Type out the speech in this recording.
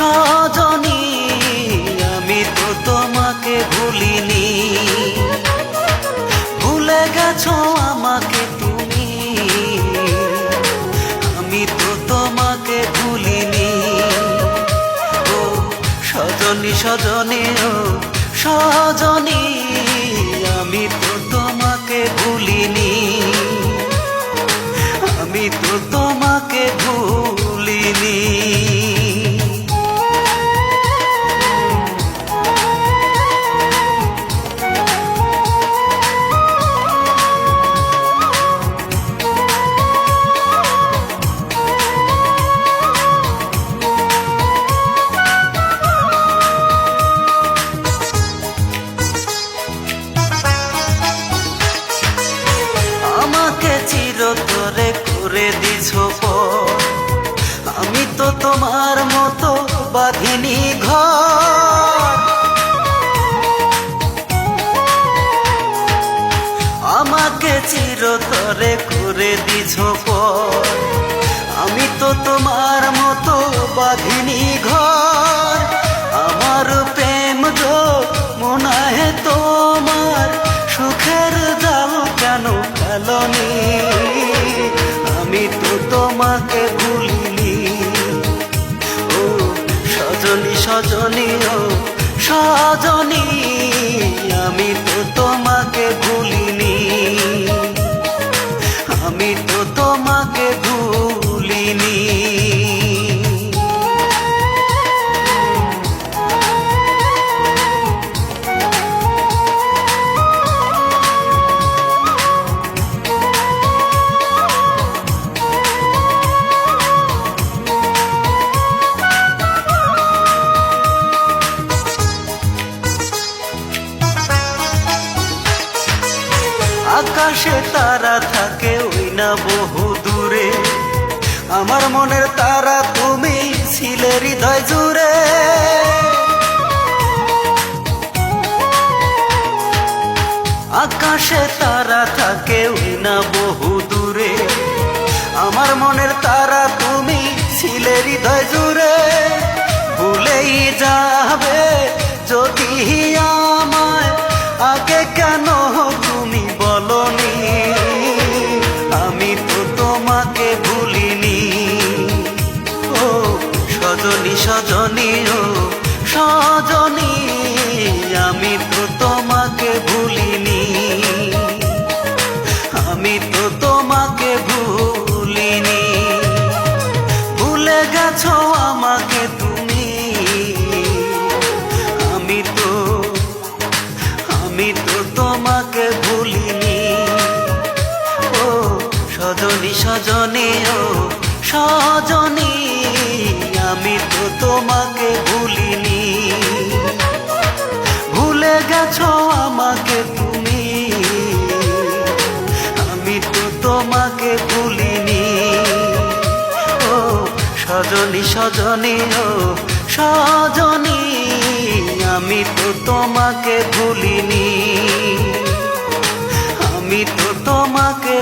সজনী আমি তো তোমাকে ভুলিনি, ভুলে গেছো আমাকে তুমি, আমি তো তোমাকে ভুলিনি। ও সজনী সজনী ও সজনী আমি তো তোমাকে ভুলিনি, আমি তো তোমাকে ভুলিনি। আমাকে চিরতরে করে দিছো পর, আমি তো তোমার মতো বাঁধিনি ঘর। আমাকে চিরতরে করে দিছো পর, আমি তো তোমার মতো বাঁধিনি ঘর। আমার প্রেম গো মনে তোমার সুখের জাল কেন ফেলনি, আমি তো তোমাকে ভুলিনি। ও সজনী সজনী ও সজনী আমি তো তোমাকে ভুলিনি, আমি তো তোমাকে ভুলিনি। আকাশে তারা থাকে ওই না বহু দূরে, আমার মনের তারা তুমি ছিলে হৃদয় জুড়ে। আকাশে তারা থাকে ওই না বহু দূরে, আমার মনের তারা তুমি ছিলে হৃদয় জুড়ে। ভুলেই যাবে যদি আমায় আগে কেন তুমি বলনি, আমি তো তোমাকে ভুলিনি। ও সজনী সজনী ও সজনী আমি তো তোমাকে ভুলিনি, আমি তো তোমাকে ভুলিনি। ভুলে গেছো আমাকে তুমি, আমি তো তোমাকে ভুলিনি। ও সজনী সজনী ও সজনী আমি তো তোমাকে ভুলিনি, ভুলে গেছো আমাকে তুমি, আমি তো তোমাকে ভুলিনি। ও সজনী সজনী ও সজনী আমি তো তোমাকে ভুলিনি, আমি তো তোমাকে